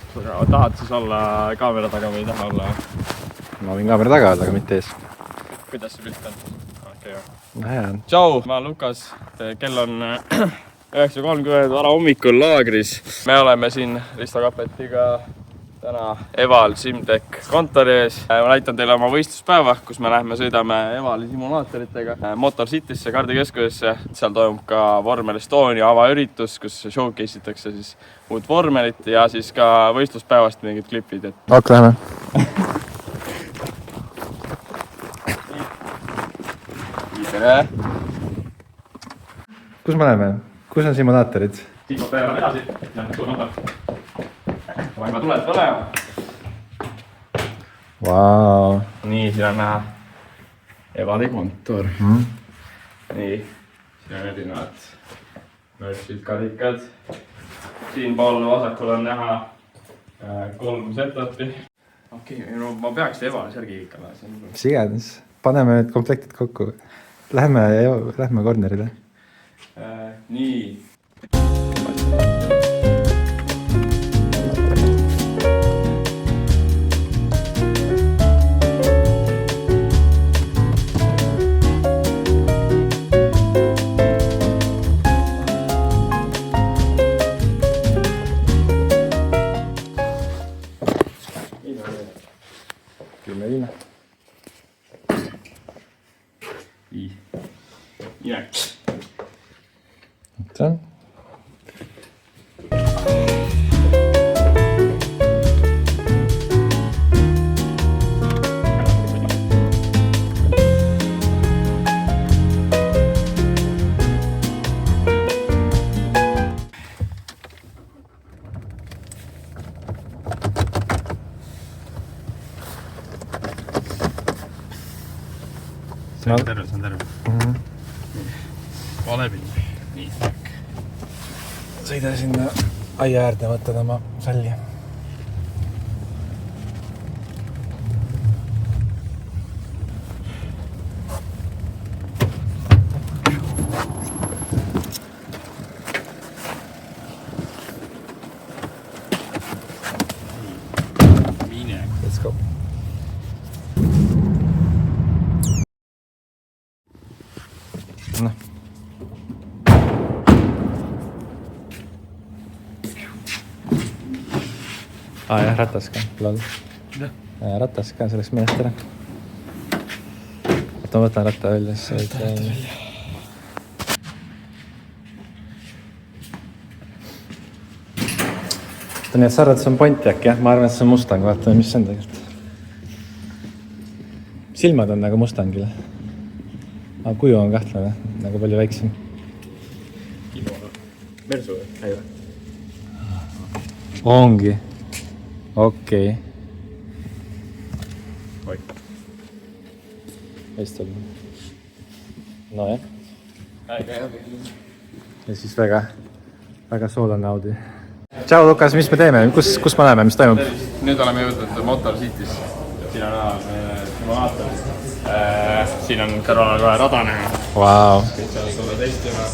Aga tahad siis olla kaamera taga või ei taha olla? Ma võin kaamera taga olla, aga mitte ees. Kuidas see pilt on? Okay, hea. Tšau, ma Lukas. Kell on 9.30 vara hommikul laagris. Me oleme siin Risto Kapetiga täna Eval Simtech kontori ees. Ma näitan teile oma võistluspäeva, kus me lähme sõidame Evali simulaatoritega Motor Citysse, kardikeskusesse. Seal toimub ka Vormel Estonia avaüritus, kus showcase itakse siis uut vormelit ja siis ka võistluspäevast mingid klipid. Ok, lähme. Tere! Kus me oleme? Kus on simulaatorid? Siin ma peale edasi. Ma juba tuled põlema. Vau. Nii, siin on näha Evali kontor. Nii, siin on erinevad märksid karikad. Siin pool vasakul on näha 3 setupi. Okei, no ma peaks Evali särgi ikka lasen. Sigedus. Paneme need komplektid kokku. Lähme kornerile. Nii. Aitäh. See on terve. Vale pind. Nii. Sõida sinna aia äärde, võtad oma salli. Mine. Let's go. Noh. Jah, ratas ka. Ratas ka, selleks meelest ära. Ma võtan ratta välja. Nii, et sa arvad, see on Pontiac, jah? Ma arvan, et see on Mustang. Vaatame, mis see on tegelikult. Silmad on nagu Mustangile. Aga kuju on kahtlane, nagu palju väiksem. Mersu või? Ongi. Okei. Oi. Hästi oli. No jah. Ja siis väga soolane Audi. Tšau, Lukas, mis me teeme? Kus me läheme? Mis toimub? Nüüd oleme jõudnud Motor City's. Siin on näha simulaator. Siin on kõrval kohe rada näha. Vau. Kõik seal sulle testima.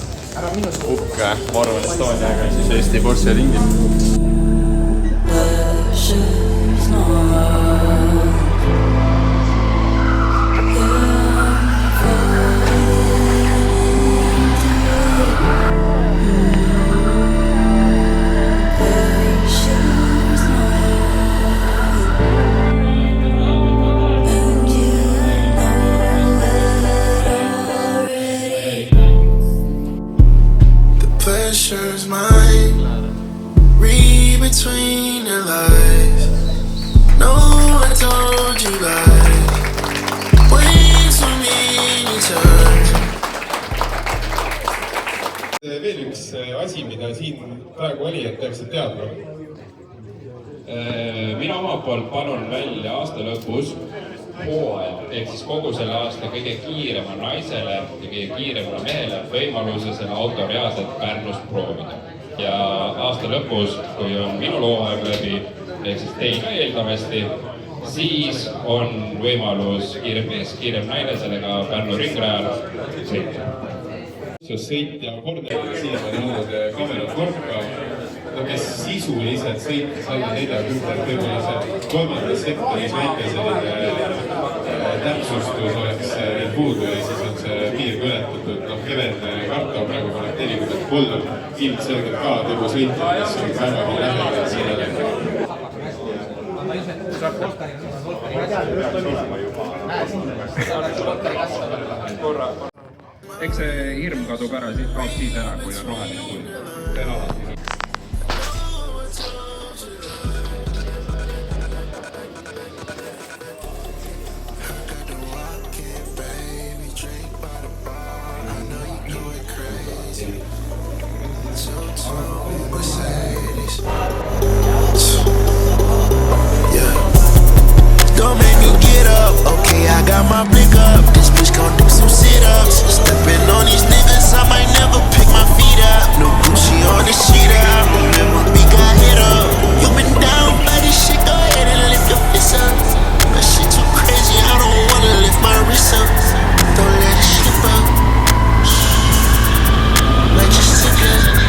Uhke Vormel Estoniaga siis Eesti Porsche ringil. Pressure's mine, read between the lines. No one told you lies. Wait for me anytime. Veel üks asi, mida siin praegu oli, et peaksid teadma. Mina oma poolt palun välja aasta lõpus hooajal, ehk siis kogu selle aasta kõige kiirema naisele ja kõige kiirema mehele võimaluse selle auto reaalselt Pärnus proovida. Ja aasta lõpus, kui on minu hooaeg läbi, ehk siis teil ka eeldavasti, siis on võimalus kiirem mees, kiirem naine sellega Pärnu ringrajal sõita. See sõit ja kord, siin on olnud kamerad korka. kes sisuliselt sõitis alla 40, võib-olla see kolmandas sektoris väike selline täpsustus oleks puudu ja siis on see piir ületatud. Kevin Karto praegu paneb 43, ilmselgelt ka tegu sõitja, kes on vägagi lähedal sellele. Eks see hirm kadub ära, kaob siis ära, kui on roheline tund. Don't make me get up, okay, I got my blick up. This bitch gon' do some sit-ups. Stepping on these niggas, I might never pick my feet up. No Gucci on the sheet up. Remember we got hit up. You been down by this shit, go ahead and lift your fist up. That shit too crazy, I don't wanna lift my wrist up. Don't let it slip up. Might just sit there.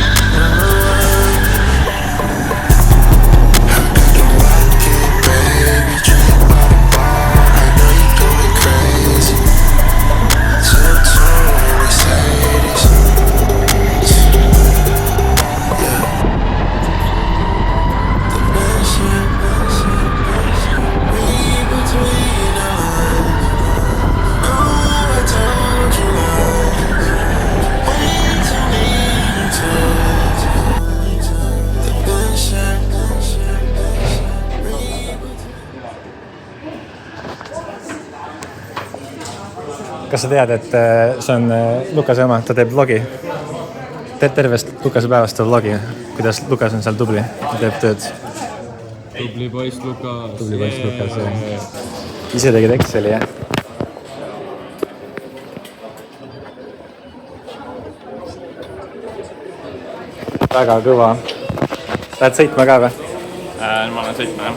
Kas sa tead, et see on Lukase oma, ta teeb vlogi. Tervest Lukase päevast teeb vlogi, kuidas Lukas on seal tubli, teeb tööd. Tubli poiss Lukas. Tubli poiss Lukas. Ise tegid Exceli, jah? Väga kõva. Lähed sõitma ka või? Ma olen sõitma, jah.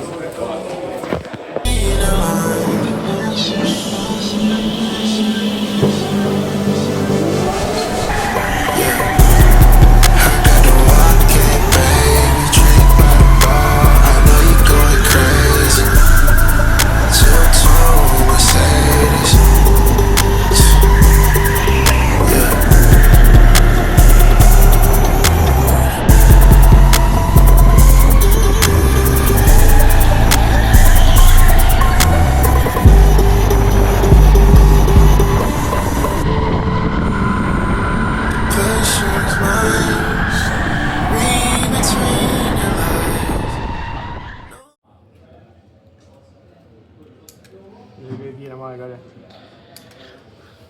Kiirem aeg oli.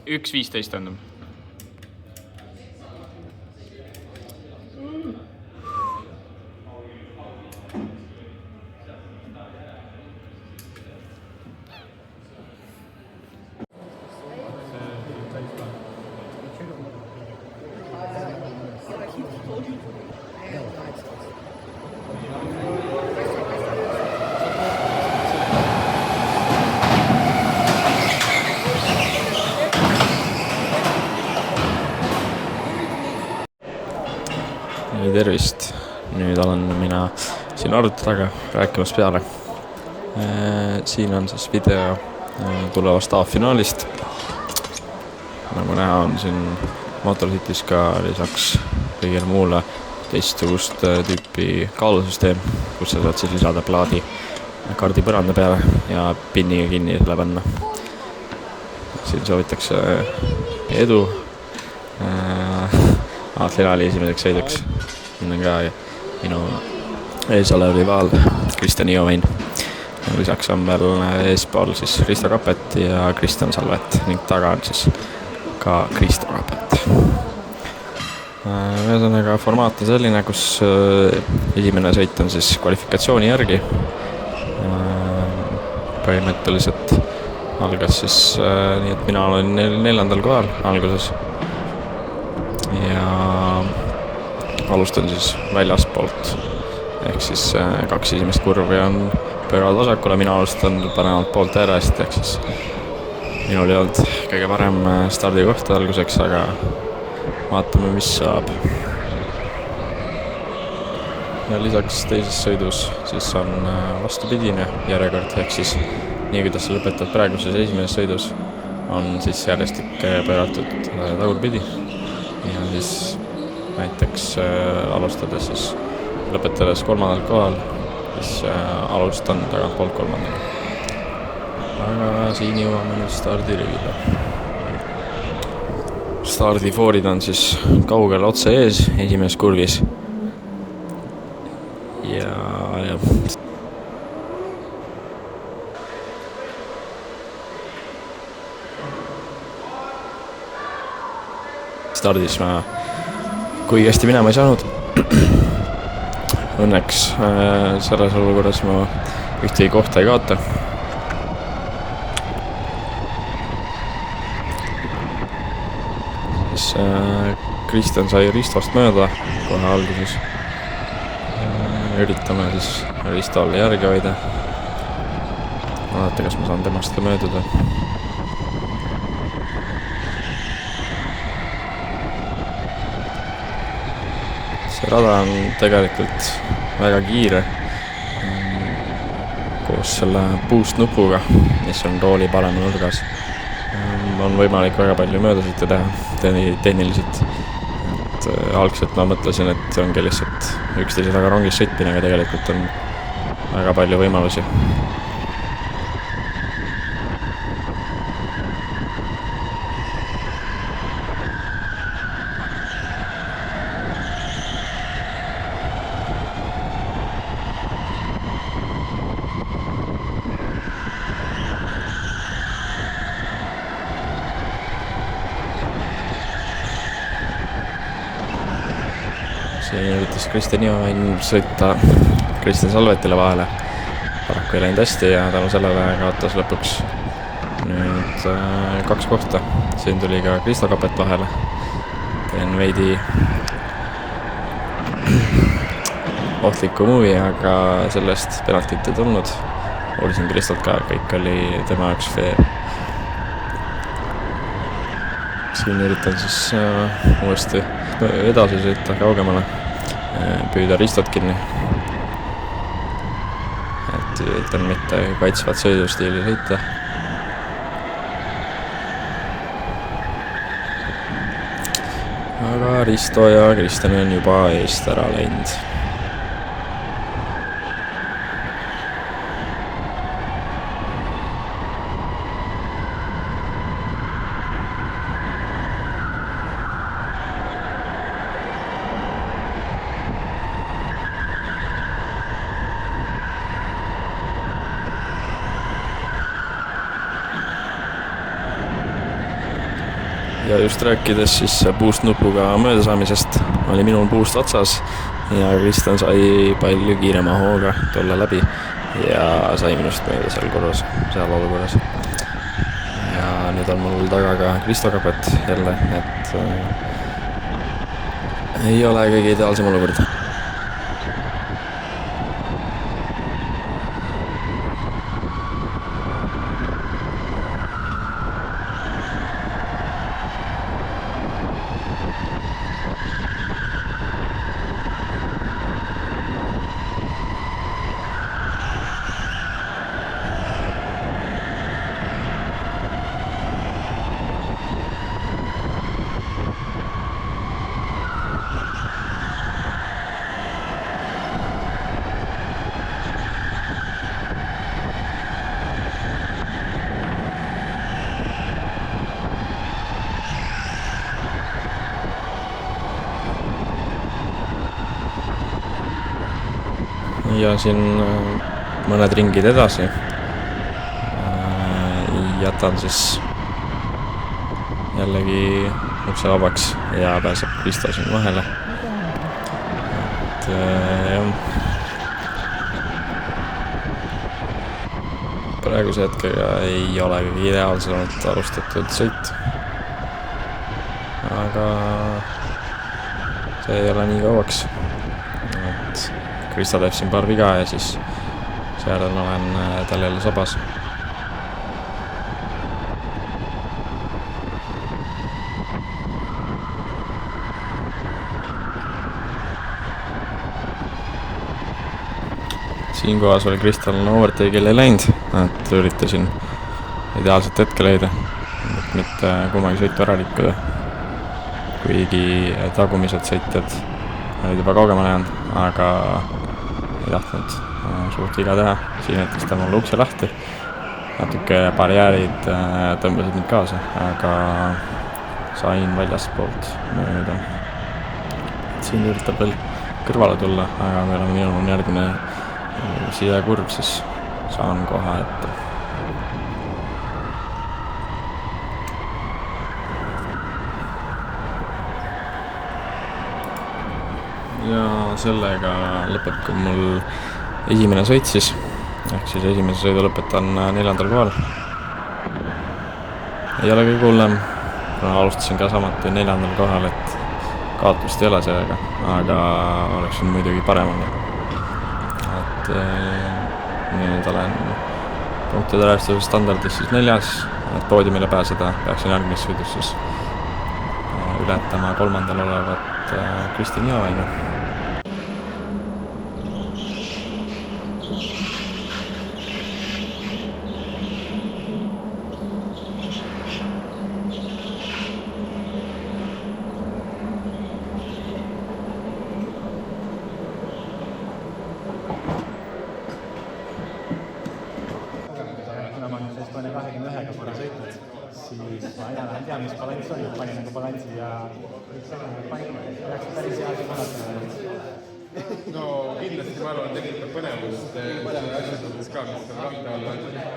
1.15 on. Tervist, nüüd olen mina siin arvuti taga rääkimas peale. Siin on siis video tulevast A-finaalist. Nagu näha on siin Motorcity's ka lisaks kõigile muule teistsugust tüüpi kaalusüsteem, kus sa saad siis lisada plaadi kaardi põranda peale ja pinniga kinni selle panna. Siin soovitakse edu A-finaali esimeseks sõiduks. Siin on ka minu ees olev rivaal Kristjan Iovein. Lisaks on veel eespool siis Risto Kappet ja Kristjan Salvet ning taga on siis ka Kristo Kappet. Ühesõnaga formaat on selline, kus esimene sõit on siis kvalifikatsiooni järgi. Põhimõtteliselt algas siis nii, et mina olen 4. kohal alguses. Ja alustan siis väljaspoolt, ehk siis 2 esimest kurvi on pöörad vasakule, mina alustan paremalt poolt äärest, ehk siis minul ei olnud kõige parem stardikoht alguseks, aga vaatame, mis saab. ja lisaks teises sõidus siis on vastupidine järjekord, ehk siis nii, kuidas sa lõpetad praeguses esimeses sõidus, on siis järjestik pööratud tagurpidi ja siis näiteks alustades siis lõpetades 3. kohal, siis alustan tagantpoolt 3. Aga siin jõuame nüüd stardirivile. Stardifoorid on siis kaugel otse ees esimeses kurvis. Ja stardis ma kuigi hästi minema ei saanud. Õnneks selles olukorras ma ühtegi kohta ei kaota. Siis Kristjan sai Ristost mööda kohe alguses. Üritame siis Ristole järgi hoida. Vaadata, kas ma saan temast ka mööduda. See rada on tegelikult väga kiire koos selle boost nupuga, mis on rooli parema nurgas. On võimalik väga palju möödasõite teha tehniliselt. Algselt ma mõtlesin, et ongi lihtsalt üksteise taga rongis sõitmine, aga tegelikult on väga palju võimalusi. Siin üritas Kristjan Ivamäin sõita Kristjan Salvetile vahele. Paraku ei läinud hästi ja tänu sellele kaotas lõpuks nüüd 2 kohta. Siin tuli ka Kristo Kapet vahele. Teen veidi ohtliku muuvi, aga sellest penaltit ei tulnud. Hoolisin Kristolt ka, kõik oli tema jaoks fair. Siin üritan siis uuesti edasi sõita kaugemale, püüda Ristot kinni. Et üritan mitte kaitsvat sõidustiili sõita. Aga Risto ja Kristjan on juba eest ära läinud. Ja just rääkides siis boost nupuga möödasaamisest oli minul boost otsas ja Kristjan sai palju kiirema hooga tulla läbi ja sai minust mööda seal olukorras. Ja nüüd on mul taga ka Kristo Kapet jälle, et ei ole kõige ideaalsem olukord. Ja siin mõned ringid edasi jätan siis jällegi ukse vabaks ja pääseb Kristo siin vahele. Et praeguse hetkega ei ole kõige ideaalsemalt alustatud sõit. Aga see ei ole nii kauaks. Et Kristo teeb siin paar viga ja siis seejärel olen tal jälle sabas. siin kohas oli Kristal overtake'il ei läinud, et üritasin ideaalset hetke leida, et mitte kummagi sõitu ära rikkuda. Kuigi tagumised sõitjad olid juba kaugemale jäänud, aga ei tahtnud suurt viga teha. Siin näiteks ta mulle ukse lahti. Natuke barjäärid tõmbasid mind kaasa, aga sain väljastpoolt mööda. Siin üritab veel kõrvale tulla, aga meil on minul järgmine sidekurv, siis saan koha ette. Ja sellega lõpeb ka mul esimene sõit siis, ehk siis esimese sõidu lõpetan 4. kohal. Ei ole kõige hullem, alustasin ka samuti 4. kohal, et kaotust ei ole sellega, aga oleks muidugi parem olnud. Et nüüd olen punktide arvestuse standardis siis 4, et poodiumile pääseda, peaksin järgmises sõidus siis ületama 3. olevat Kristjan Jaaväinu. Hispaania 21-ga pole sõitnud, siis ma enam-vähem tean, mis balanss on, panin nagu balanssi ja peaks päris head mõned. No kindlasti ma arvan, tegelikult põnevust asjades ka, mis on rahta alla.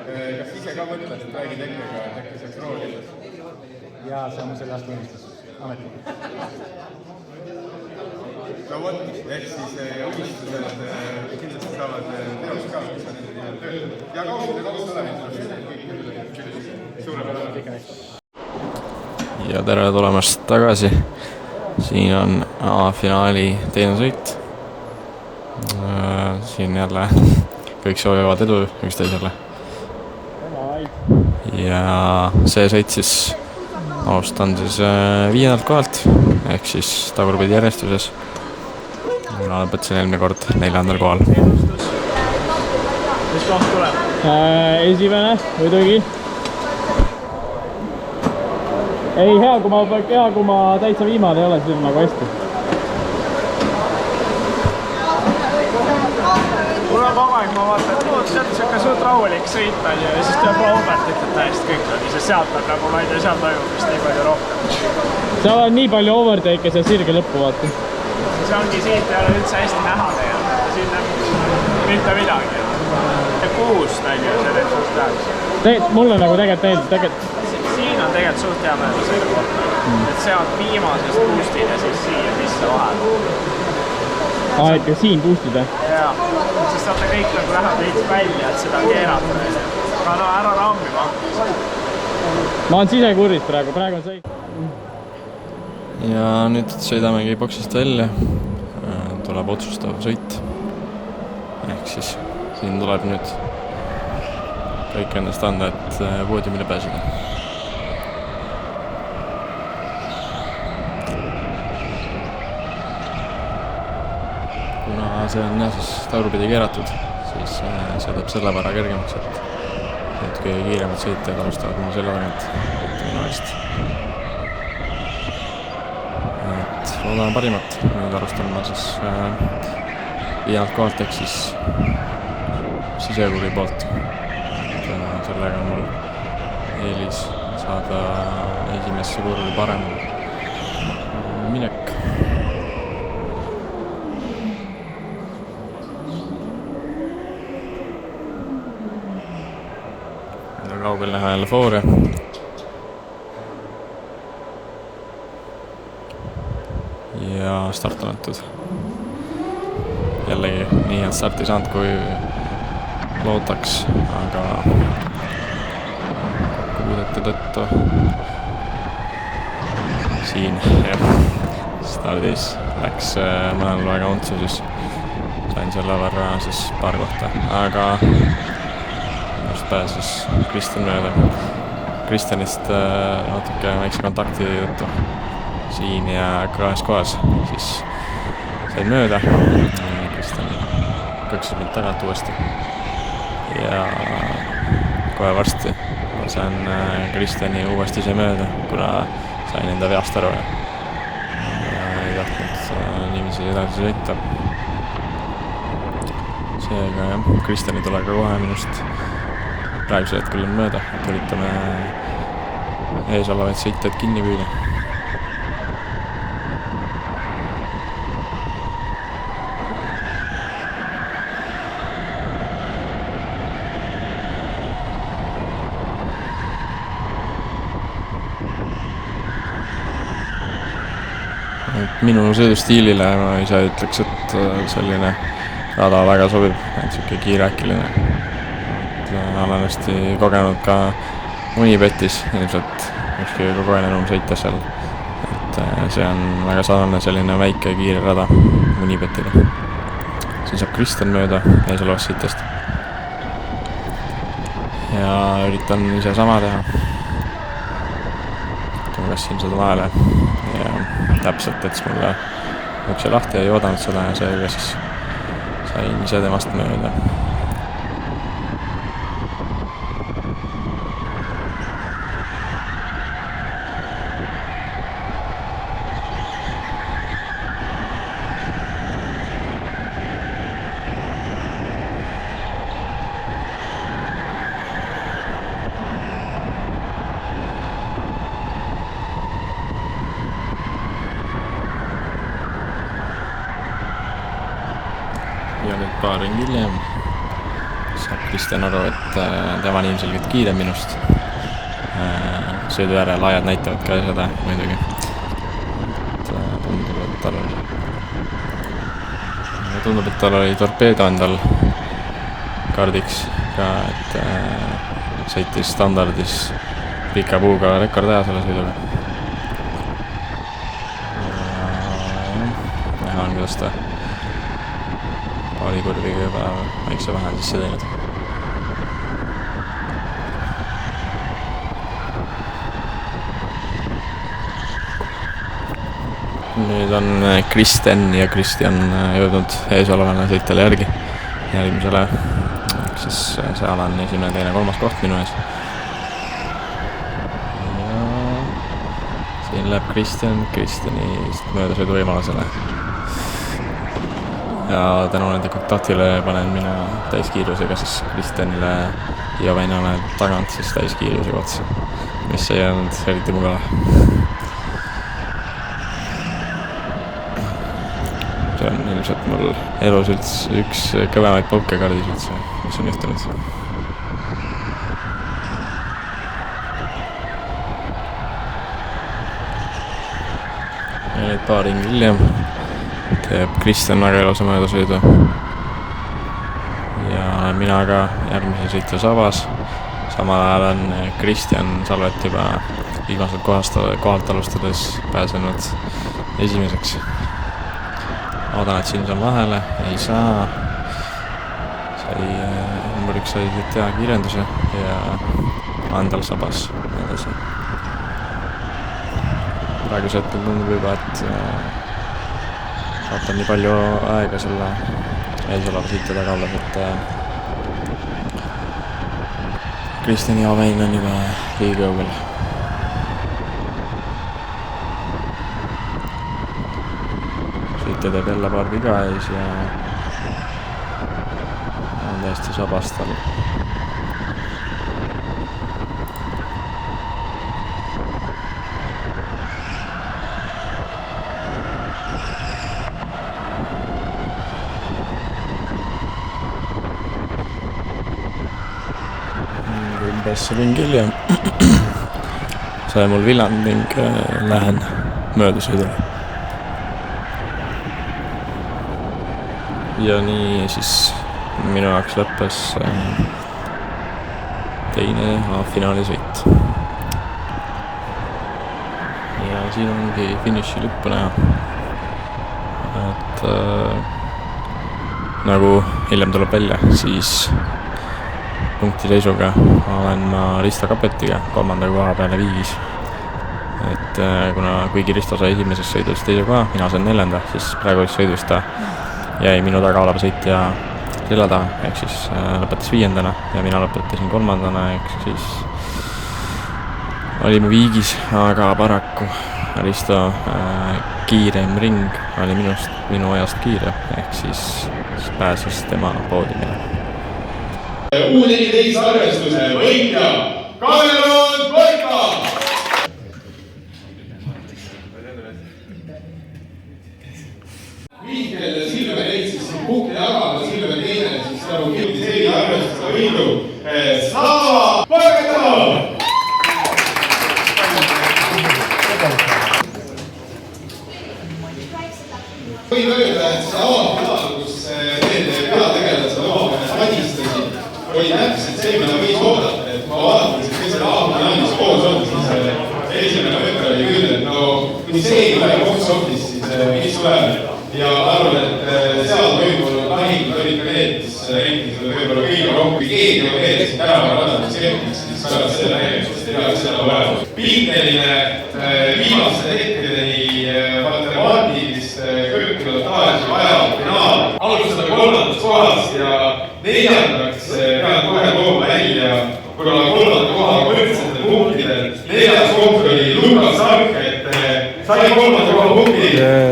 Kas ise ka mõtled, et räägid EKRE-ga, et äkki saaks roolida? Jaa, see on mu selle aasta unistus, ametlikult. No vot, ehk siis unistused kindlasti saavad teoks ka, mis on töötanud. Ja kauside suurepärane. Ja tere tulemast tagasi. Siin on A-finaali teine sõit. Siin jälle kõik soovivad edu üksteisele. Ja see sõit siis alustan siis 5. kohalt, ehk siis tagurpidi järjestuses. Ma lõpetasin eelmine kord 4. kohal. Mis koht tuleb? Esimene, muidugi. Ei, hea, kui ma täitsa viimane ei ole, siis on nagu hästi. Mul on kogu aeg, ma vaatan, et sealt siuke suht rahulik sõit on ja siis tuleb Robert ütleb täiesti kõik läbi, sest sealt on nagu, ma ei tea, seal toimub vist nii palju rohkem. Seal on nii palju overtake'e seal sirge lõppu, vaata. See ongi siit ei ole üldse hästi näha tegelikult, siin on mitte midagi. 6 on ju, see nüüd suht läheks. Mulle nagu tegelikult siin on tegelikult suht hea mööda sõidu kohta. Et see on viimasest boostid ja siis siia sisse vahel. Ikka siin boostid, jah? Jaa, sest saate kõik nagu lähevad veits välja, et seda keerata. Aga no ära rammi pakkus. Ma olen sisekurvis praegu on sõit. Ja nüüd sõidamegi boksist välja. Tuleb otsustav sõit. Ehk siis siin tuleb nüüd kõik endast anda, et poodiumile pääseda. Kuna see on siis tagurpidi keeratud, siis see teeb selle võrra kergemaks, et kõige kiiremad sõitjad alustavad mul selle tagant minu eest. Et loodan parimat. Nüüd alustan ma siis 5. kohalt ehk siis sisekuri poolt. Sellega on mul eelis saada esimesse kurvi parem minek. Kaugel näha jälle foore. Ja start on antud. Jällegi nii head starti saanud, kui loodaks, aga kokkupuudete tõttu siin stardis läks mõnel väga untsu, siis sain selle võrra siis paar kohta, aga just pääses Kristjan mööda. Kristjanist natuke väikse kontakti tõttu siin ja 2 kohas, siis sain mööda. Kristjan lükkasid mind tagant uuesti. Ja kohe varsti ma saan Kristjani uuesti ise mööda, kuna sain enda veast aru ja ei tahtnud niiviisi edasi sõita. Seega jah, Kristjani tuleb ka kohe minust praegusel hetkel on mööda, et üritame ees olevaid sõitjaid kinni püüda. Minu sõidustiilile ma ise ütleks, et selline rada väga sobib, et siuke kiiräkiline. Olen hästi kogenud ka Unibetis, ilmselt ükski kogenenum sõita seal. Et see on väga sarnane selline väike kiire rada Unibetile. Siin saab Kristjan mööda ees olevast sõitjast. Ja üritan ise sama teha. Tõmbasin seda vahele ja täpselt, et mulle ukse lahti ei oodanud seda ja seega siis sain ise temast mööda. Ja nüüd paar ringi hiljem saab Kristjan aru, et tema on ilmselgelt kiirem minust. Sõidu järel ajad näitavad ka seda muidugi. Tundub, et tal oli torpeedo endal kardiks ka, et sõitis standardis pika puuga rekordaja selle sõiduga. Näha on, kuidas ta paari kurviga juba väikse vahe sisse teinud. Nüüd on Kristjan ja Kristjan jõudnud eesolevale sõitjale järgmisele. Siis seal on esimene, teine, kolmas koht minu ees. Ja siin läheb Kristjanist möödasõidu võimalusele. Ja tänu nende kontaktile panen mina täiskiirusega siis Kristjanile ja Väinale tagant siis täiskiirusega otsa, mis ei olnud eriti mugav. See on ilmselt mul elus üks kõvemaid polkekardis üldse, mis on juhtunud. Ja nüüd paar ringi hiljem teeb Kristjan väga ilusa möödasõidu ja mina ka järgmise sõitja sabas. Samal ajal on Kristjan Salvet juba viimaselt kohalt alustades pääsenud esimeseks. Oodan, et siin saan vahele, ei saa. Number 1 sai teha kiirenduse ja Andal sabas edasi. Praeguse hetkel tundub juba, et saatan nii palju aega selle eesoleva sõitja taga olles, et Kristjan ja Väin on juba liiga kaugel. Sõitja teeb jälle paar viga ees ja on täiesti sabast all. Umbes ring hiljem sai mul viland ning lähen möödasõidule. Ja nii siis minu jaoks lõppes teine A-finaali sõit. Ja siin ongi finiši lõppu näha. Et nagu hiljem tuleb välja, siis punkti seisuga olen ma Risto Kapetiga 3. koha peale viigis. Et kuna kuigi Risto sai esimeses sõidus teise koha, mina sain 4., siis praegu sõidus ta jäi minu taga oleva sõitja selja taha, ehk siis lõpetas 5. ja mina lõpetasin 3. ehk siis olime viigis, aga paraku Risto kiirem ring oli minu ajast kiirem, ehk siis pääses tema poodiumile. U14 arvestuse võitja Kamerun Koika! Mihkel Silver leidis siin punkti jagada, Silver teine siis tänu Kildiseeri arvestuse võidu Slava Põrgatov! Võin öelda, et see avafinaal, kus need peategelased omavahel vadistasid, oli täpselt see, mida võis oodata, et ma vaatan, kes seal avafinaalis koos on, siis esimene mõte oli küll, et no kui see ei tule box-office, siis mis tuleb. Ja arvan, et seal võib-olla lahingud olid ka need, mis renkisid võib-olla kõige rohkem, kui keegi on eedesid tänavaradadel skeptiks, siis pärast selle nägemist ei peaks seda olemas. Pingeline viimaste hetkedeni matemaatilist kõrgpilotaaži ajal finaal. Alustada 3. kohast ja 4. pead kohe tooma välja, kuna 3. koha võrdsetel punktidel. 4. koht oli Lukas Sark, et sai 3. koha punkti.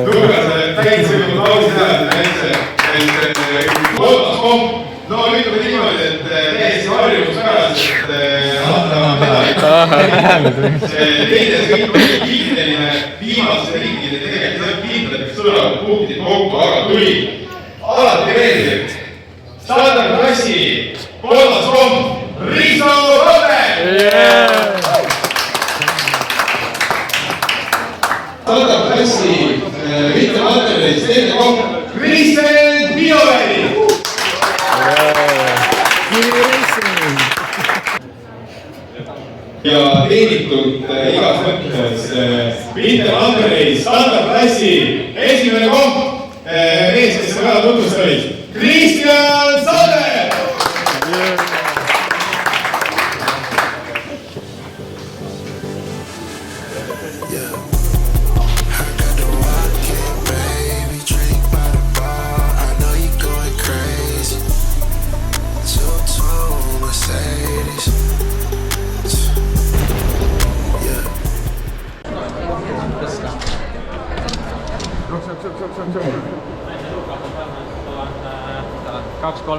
Lukas täitis võib-olla pausi näite, et 3. koht. No ütleme niimoodi, et täiesti harjumuspärast, et teine sõit oli Pingeline viimaste ringide tegelikult kindlalt sõnavad punktid kokku, aga tuli alati meeldib. Standardklassi 3. koht Risto Kope! Standardklassi viitematerjalis teine koht Kristjan Pioväli! Ja teenitud igas mõttes viitematerjalis standardklassi esimene koht